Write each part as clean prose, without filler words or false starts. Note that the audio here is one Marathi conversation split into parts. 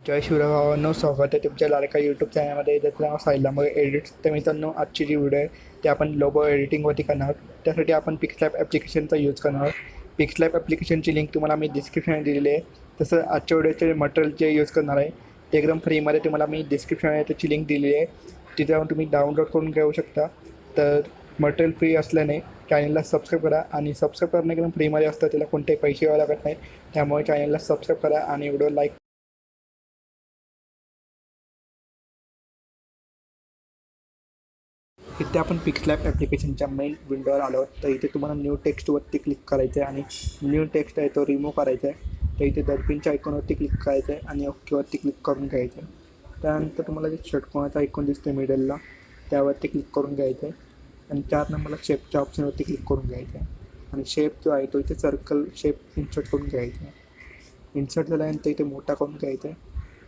जय शिवराय भावांनो, स्वागत आहे तुमच्या लाडक्या यूट्यूब चॅनलमध्ये. त्याचं नाव साहिल. मग एडिट तर मित्रांनो, आजची जी व्हिडिओ आहे ते आपण लोगो एडिटिंगवरती करणार आहोत. त्यासाठी आपण पिक्सलॅब ॲप्लिकेशनचा यूज करणार आहोत. पिक्सलॅब ॲप्लिकेशनची लिंक तुम्हाला मी डिस्क्रिप्शनमध्ये दिलेली आहे. तसं आजच्या व्हिडिओचे मटेरियल जे यूज करणार आहे ते एकदम फ्रीमध्ये तुम्हाला मी डिस्क्रिप्शनमध्ये त्याची लिंक दिलेली आहे. तिथे जाऊन तुम्ही डाउनलोड करून घेऊ शकता. तर मटेरियल फ्री असल्याने चॅनलला सबस्क्राईब करा, आणि सबस्क्राईब करणं एकदम फ्रीमध्ये असतं, त्याला कोणतेही पैसे द्यावे लागत नाही. त्यामुळे चॅनलला सबस्क्राईब करा आणि व्हिडिओ लाईक. इथे आपण पिक्सलॅब ॲप्लिकेशनच्या मेन विंडोवर आलो आहोत. तर इथे तुम्हाला न्यू टेक्स्टवरती क्लिक करायचं आहे आणि न्यू टेक्स्ट आहे तो रिमूव्ह करायचा आहे. तर इथे डस्टबिनच्या आयकॉनवरती क्लिक करायचं आहे आणि ओकेवरती क्लिक करून घ्यायचं आहे. त्यानंतर तुम्हाला जे षटकोनाचा आयकॉन दिसतो मिडलला, त्यावरती क्लिक करून घ्यायचं आहे आणि 4 नंबरला शेपच्या ऑप्शनवरती क्लिक करून घ्यायचं आहे आणि शेप जो आहे तो इथे सर्कल शेप इन्सर्ट करून घ्यायचा आहे. इन्सर्ट झाल्यानंतर इथे मोठा करून घ्यायचा आहे.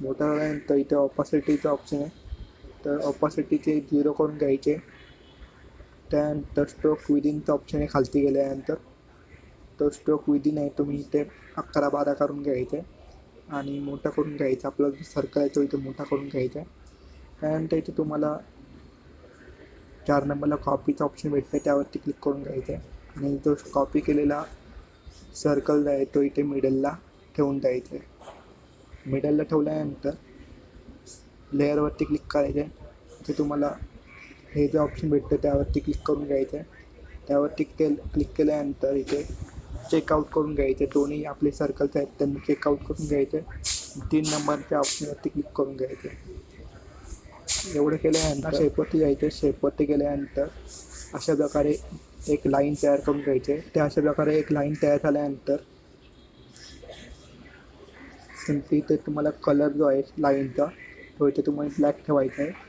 मोठा झाल्यानंतर इथे ऑपॉसिटीचा ऑप्शन आहे, तर ऑपॉसिटीचे 0 करून घ्यायचे. त्यानंतर स्ट्रोक विदिनचा ऑप्शन आहे खालती गेल्यानंतर, तो स्ट्रोक विदिन आहे तुम्ही इथे 11-12 करून घ्यायचं आहे आणि मोठा करून घ्यायचा. आपला जो सर्कल आहे तो इथे मोठा करून घ्यायचा आहे. त्यानंतर इथे तुम्हाला 4 नंबरला कॉपीचा ऑप्शन भेटतं, त्यावरती क्लिक करून घ्यायचं आहे आणि जो कॉपी केलेला सर्कल आहे तो इथे मिडलला ठेवून द्यायचा आहे. मिडलला ठेवल्यानंतर लेअरवरती क्लिक करायचं आहे. इथे तुम्हाला हे जे ऑप्शन भेटतं त्यावरती क्लिक करून घ्यायचं आहे. त्यावरती क्लिक केल्यानंतर इथे चेकआउट करून घ्यायचे. दोन्ही आपले सर्कल्स आहेत त्यांना चेकआउट करून घ्यायचे. 3 नंबरच्या ऑप्शनवरती क्लिक करून घ्यायचे. एवढं केल्यानंतर शेपवरती जायचं. शेपवरती गेल्यानंतर अशा प्रकारे एक लाईन तयार करून घ्यायचे. त्या अशा प्रकारे एक लाईन तयार झाल्यानंतर सिम्पली इथे तुम्हाला कलर जो आहे लाईनचा तो इथे तुम्हाला ब्लॅक ठेवायचा आहे.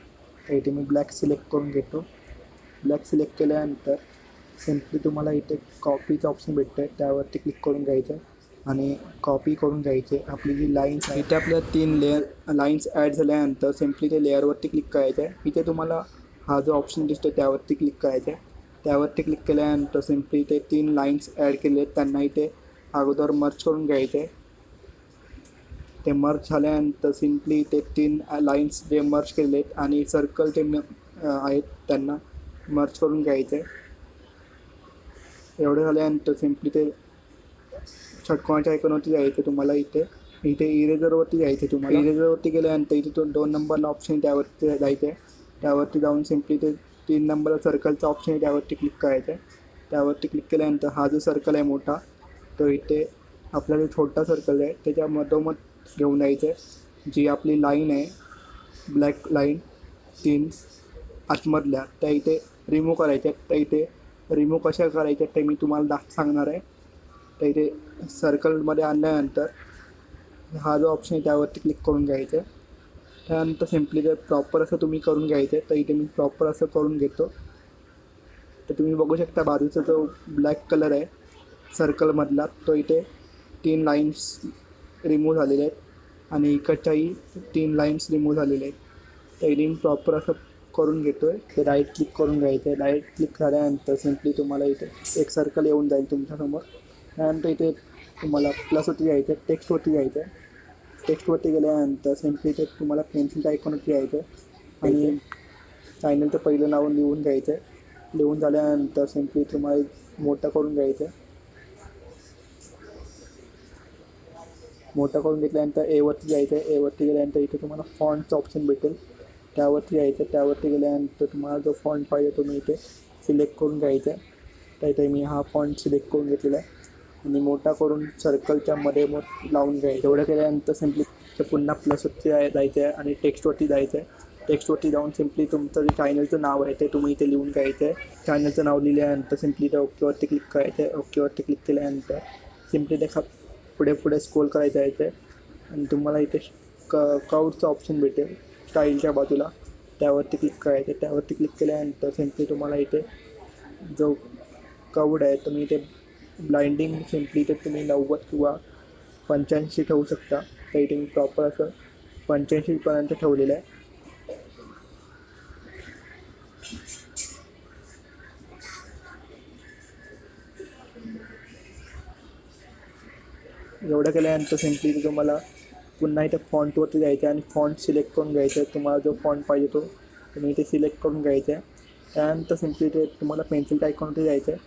तर इथे मी ब्लॅक सिलेक्ट करून घेतो. ब्लॅक सिलेक्ट केल्यानंतर सिम्पली तुम्हाला इथे कॉपीचं ऑप्शन भेटतं आहे, त्यावरती क्लिक करून घ्यायचं आहे आणि कॉपी करून घ्यायचे. आपली जी लाईन्स आहे इथे आपल्या 3 लाईन्स ॲड झाल्यानंतर सिम्पली ते लेअरवरती क्लिक करायचं आहे. इथे तुम्हाला हा जो ऑप्शन दिसतो त्यावरती क्लिक करायचं आहे. त्यावरती क्लिक केल्यानंतर सिम्पली ते 3 लाईन्स ॲड केले आहेत त्यांना इथे अगोदर मर्ज करून घ्यायचे. ते मर्ज झाल्यानंतर सिम्पली ते 3 लाईन्स जे मर्ज केले आहेत आणि सर्कल जे आहेत त्यांना मर्ज करून घ्यायचे. एवढं झाल्यानंतर सिम्पली ते षटकोनाच्या आयकॉनवरती जायचं. तुम्हाला इथे इरेजरवरती जायचं. तुम्हाला इरेजरवरती गेल्यानंतर इथे 2 नंबरला ऑप्शन त्यावरती जायचं आहे. त्यावरती जाऊन सिम्पली ते 3 नंबरला सर्कलचा ऑप्शन आहे त्यावरती क्लिक करायचं आहे. त्यावरती क्लिक केल्यानंतर हा जो सर्कल आहे मोठा तो इथे आपला जो छोटा सर्कल आहे त्याच्या मधोमध घेऊन जायचं आहे. जी आपली लाईन आहे ब्लॅक लाईन 3 आतमधल्या त्या इथे रिमूव्ह करायच्या. त्या इथे रिमूव्ह कशा करायच्या ते मी तुम्हाला सांगणार आहे. तर इथे सर्कलमध्ये आणल्यानंतर हा जो ऑप्शन आहे त्यावरती क्लिक करून घ्यायचं आहे. त्यानंतर सिम्पली ते प्रॉपर असं तुम्ही करून घ्यायचं आहे. तर इथे मी प्रॉपर असं करून घेतो. तर तुम्ही बघू शकता बाजूचा जो ब्लॅक कलर आहे सर्कलमधला तो इथे 3 लाईन्स रिमूव्ह झालेले आहेत आणि इकडच्याही 3 लाईन्स रिमूव्ह झालेले आहेत. तर इथे मी प्रॉपर असं करून घेतो आहे. ते राईट क्लिक करून घ्यायचं आहे. राईट क्लिक झाल्यानंतर सिम्पली तुम्हाला इथे एक सर्कल येऊन जाईल तुमच्यासमोर. त्यानंतर इथे तुम्हाला प्लसवरती जायचं आहे, टेक्स्टवरती जायचं आहे. टेक्स्टवरती गेल्यानंतर सिम्पली ते तुम्हाला पेन्सिलच्या आयकॉनवरती यायचं आहे आणि चॅनलचं पहिलं नाव लिहून घ्यायचं आहे. लिहून झाल्यानंतर सिम्पली तुम्हाला मोठं करून घ्यायचं आहे. मोठं करून घेतल्यानंतर एवरती जायचं आहे. एवरती गेल्यानंतर इथे तुम्हाला फॉन्टचं ऑप्शन भेटेल, त्यावरती यायचं. त्यावरती गेल्यानंतर तुम्हाला जो फॉन्ट पाहिजे तुम्ही इथे सिलेक्ट करून घ्यायचा आहे. तर इथे मी हा फॉन्ट सिलेक्ट करून घेतलेला आहे आणि मोठा करून सर्कलच्या मध्ये मग लावून घ्यायचं. एवढं केल्यानंतर सिम्पली ते पुन्हा प्लसवरती जायचं आहे आणि टेक्स्टवरती जायचं आहे. टेक्स्टवरती जाऊन सिम्पली तुमचं जे चॅनलचं नाव आहे ते तुम्ही इथे लिहून घ्यायचं आहे. चॅनलचं नाव लिहिल्यानंतर सिम्पली त्या ओकेवरती क्लिक करायचं आहे. ओकेवरती क्लिक केल्यानंतर सिम्पली ते पुढे स्क्रोल करायचं आहे आणि तुम्हाला इथे कर्वचं ऑप्शन भेटेल स्टाईलच्या बाजूला, त्यावरती क्लिक करायचं. त्यावरती क्लिक केल्यानंतर सिम्पली तुम्हाला इथे जो कर्वड आहे तुम्ही इथे ब्लाइंडिंग सिम्पली इथे तुम्ही 90 किंवा 85 ठेवू शकता. तर इथे मी प्रॉपर असं 85पर्यंत ठेवलेलं आहे. एवढं केल्यानंतर सिम्पली तुम्हाला पुन्हा इथे फॉन्टवरती जायचं आहे आणि फॉन्ट सिलेक्ट करून घ्यायचं आहे. तुम्हाला जो फॉन्ट पाहिजे तो तुम्ही इथे सिलेक्ट करून घ्यायचा आहे. त्यानंतर सिम्पली ते तुम्हाला पेन्सिलच्या आयकॉनवरती जायचं आहे,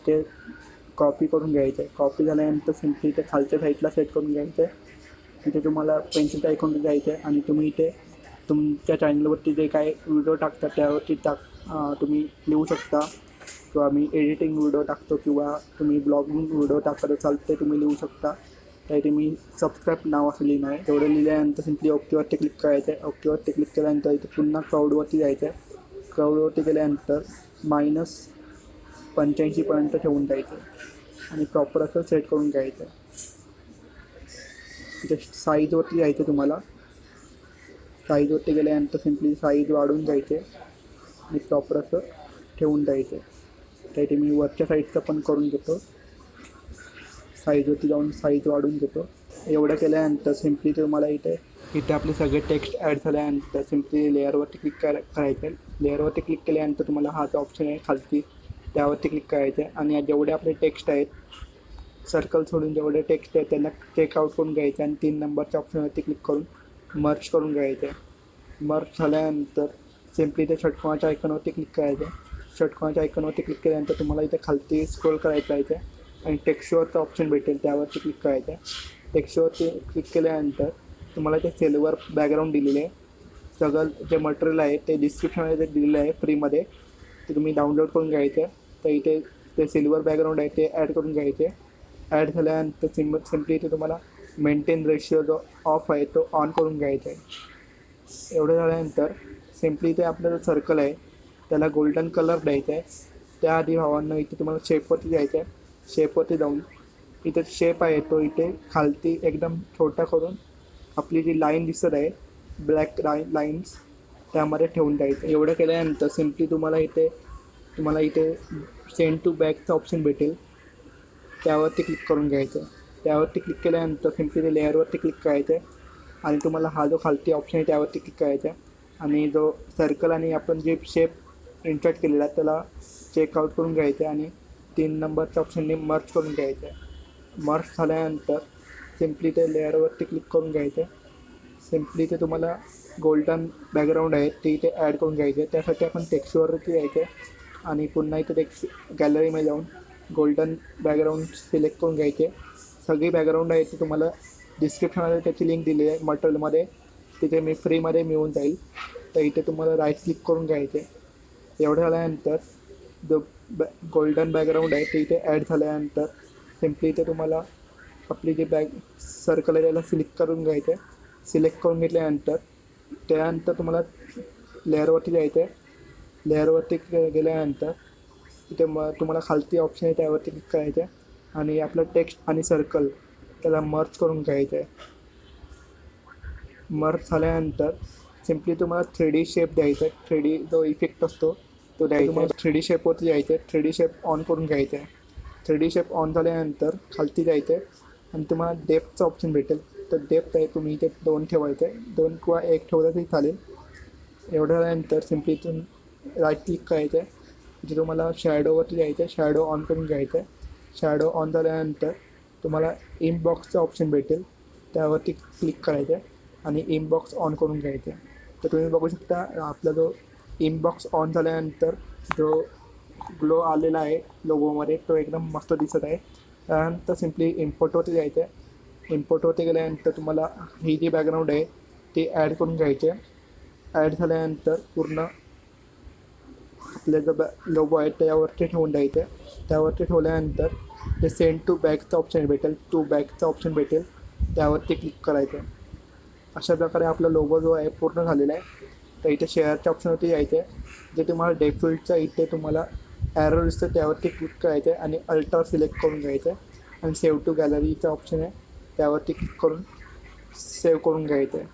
ते कॉपी करून घ्यायचं आहे. कॉपी झाल्यानंतर सिम्पली इथे खालच्या साईडला सेट करून घ्यायचं आहे. तिथे तुम्हाला पेन्सिलच्या आयकॉनवरती जायचं आहे आणि तुम्ही इथे तुमच्या चॅनलवरती जे काय व्हिडिओ टाकतात त्यावरती तुम्ही लिहू शकता, किंवा मी एडिटिंग व्हिडिओ टाकतो किंवा तुम्ही ब्लॉगिंग व्हिडिओ टाकत असाल ते तुम्ही लिहू शकता. तर इथे मी सबस्क्राईब नाव असं लिहिणं आहे. तेवढं लिहिल्यानंतर सिम्पली ओकेवरती क्लिक करायचं आहे. ओकेवरती क्लिक केल्यानंतर इथे पुन्हा क्राऊडवरती जायचं आहे. क्राऊडवरती गेल्यानंतर -85पर्यंत ठेवून द्यायचं आणि प्रॉपर असं सेट करून घ्यायचं आहे. तिथे साईजवरती जायचं तुम्हाला. साईजवरती गेल्यानंतर सिम्पली साईज वाढवून द्यायचे आणि प्रॉपर असं ठेवून द्यायचं. तर इथे मी वरच्या साईजचं पण करून घेतो. साईजवरती जाऊन साईज वाढवून घेतो. एवढं केल्यानंतर सिम्पली तुम्हाला इथे आपले सगळे टेक्स्ट ॲड झाल्यानंतर सिम्पली लेअरवरती क्लिक करायचं आहे. लेअरवरती क्लिक केल्यानंतर तुम्हाला हा जो ऑप्शन आहे खालती त्यावरती क्लिक करायचं आहे आणि जेवढे आपले टेक्स्ट आहेत, सर्कल सोडून जेवढे टेक्स्ट आहेत त्यांना चेकआउट करून घ्यायचं आणि 3 नंबरच्या ऑप्शनवरती क्लिक करून मर्ज करून घ्यायचं आहे. मर्ज झाल्यानंतर सिम्पली ते षटकोनाच्या आयकॉनवरती क्लिक करायचं आहे. षटकोनाच्या आयकॉनवरती क्लिक केल्यानंतर तुम्हाला इथे खालती स्क्रोल करायचं आहे आणि टेक्स्टवरचं ऑप्शन भेटेल त्यावरती क्लिक करायचं आहे. टेक्स्टवरती क्लिक केल्यानंतर तुम्हाला ते सिल्वर बॅकग्राऊंड दिलेले आहे. सगळं जे मटेरियल आहे ते डिस्क्रिप्शनमध्ये दिलेलं आहे फ्रीमध्ये, ते तुम्ही डाउनलोड करून घ्यायचं आहे. तर इथे ते सिल्वर बॅकग्राऊंड आहे ते ॲड करून घ्यायचे. ॲड झाल्यानंतर सिम्पली इथे तुम्हाला मेंटेन रेशिओ जो ऑफ आहे तो ऑन करून घ्यायचा आहे. एवढं झाल्यानंतर सिम्पली इथे आपलं जो सर्कल आहे त्याला गोल्डन कलर द्यायचा आहे. त्याआधी भावांना इथे तुम्हाला शेपवरती जायचं आहे. शेपवरती जाऊन इथे शेप आहे तो इथे खालती एकदम छोटा करून आपली जी लाईन दिसत आहे ब्लॅक लाईन्स त्यामध्ये ठेवून द्यायचं. एवढं केल्यानंतर सिम्पली तुम्हाला इथे सेंड टू बॅकचं ऑप्शन भेटेल, त्यावरती क्लिक करून घ्यायचं. त्यावरती क्लिक केल्यानंतर सिम्पली ते लेअरवरती क्लिक करायचं आहे आणि तुम्हाला हा जो खालती ऑप्शन आहे त्यावरती क्लिक करायचा आहे आणि जो सर्कल आणि आपण जे शेप इन्सर्ट केलेला आहे त्याला चेकआउट करून घ्यायचं आहे आणि 3 नंबरच्या ऑप्शनने मर्ज करून घ्यायचं आहे. मर्ज झाल्यानंतर सिम्पली ते लेअरवरती क्लिक करून घ्यायचं आहे. सिम्पली ते तुम्हाला गोल्डन बॅकग्राऊंड आहे ते इथे ॲड करून घ्यायचं आहे. त्यासाठी आपण टेक्स्टवरती यायचं आहे आणि पुन्हा इथे गॅलरीमध्ये जाऊन गोल्डन बॅकग्राऊंड सिलेक्ट करून घ्यायचे. सगळी बॅकग्राऊंड आहे ती तुम्हाला डिस्क्रिप्शनमध्ये त्याची लिंक दिली आहे मटेरियलमध्ये, तिथे मी फ्रीमध्ये मिळून जाईल. तर इथे तुम्हाला राईट क्लिक करून घ्यायचे. एवढं झाल्यानंतर जो गोल्डन बॅकग्राऊंड आहे ते इथे ॲड झाल्यानंतर सिम्पली इथे तुम्हाला आपली जी सर्कल आहे त्याला सिलेक्ट करून घ्यायचं आहे. सिलेक्ट करून घेतल्यानंतर त्यानंतर तुम्हाला लेअरवरती जायचं आहे. लेअरवरती गेल्यानंतर तिथे तुम्हाला खालती ऑप्शन आहे त्यावरती क्लिक करायचं आहे आणि आपलं टेक्स्ट आणि सर्कल त्याला मर्ज करून घ्यायचं आहे. मर्ज झाल्यानंतर सिम्पली तुम्हाला 3D शेप द्यायचा आहे. 3D जो इफेक्ट असतो तो द्यायचा. तुम्हाला 3D शेपवरती जायचं आहे. 3D शेप ऑन करून घ्यायचा आहे. 3D शेप ऑन झाल्यानंतर खालती जायचं आहे आणि तुम्हाला डेप्थचं ऑप्शन भेटेल. तर डेप्थ आहे तुम्ही इथे 2 ठेवायचं आहे. 2 किंवा 1 ठेवलं तरी चालेल. एवढं झाल्यानंतर सिम्पली इथून राईट क्लिक करायचं आहे. तिथे तुम्हाला शॅडोवरती जायचं आहे. शॅडो ऑन करून घ्यायचं आहे. शॅडो ऑन झाल्यानंतर तुम्हाला इनबॉक्सचं ऑप्शन भेटेल, त्यावरती क्लिक करायचं आहे आणि इनबॉक्स ऑन करून घ्यायचं आहे. तर तुम्ही बघू शकता आपला जो इनबॉक्स ऑन झाल्यानंतर जो ग्लो आलेला आहे लोगोमध्ये तो एकदम मस्त दिसत आहे. त्यानंतर सिम्पली इम्पोर्टवरती जायचं आहे. इम्पोर्टवरती गेल्यानंतर तुम्हाला ही जी बॅकग्राऊंड आहे ती ॲड करून घ्यायची आहे. ॲड झाल्यानंतर पूर्ण आपल्या जो लोगो आहे त्यावरती ठेवून द्यायचं आहे. त्यावरती ठेवल्यानंतर ते सेंड टू बॅकचं ऑप्शन भेटेल, बॅकचं ऑप्शन भेटेल, त्यावरती क्लिक करायचं आहे. अशा प्रकारे आपला लोगो जो आहे पूर्ण झालेला आहे. तर इथे शेअरच्या ऑप्शनवरती यायचं आहे. जे तुम्हाला डेफिल्टचा इथे तुम्हाला ॲरो दिसतं त्यावरती क्लिक करायचं आहे आणि अल्टर सिलेक्ट करून घ्यायचं आहे आणि सेव्ह टू गॅलरीचा ऑप्शन आहे त्यावरती क्लिक करून सेव्ह करून घ्यायचं आहे.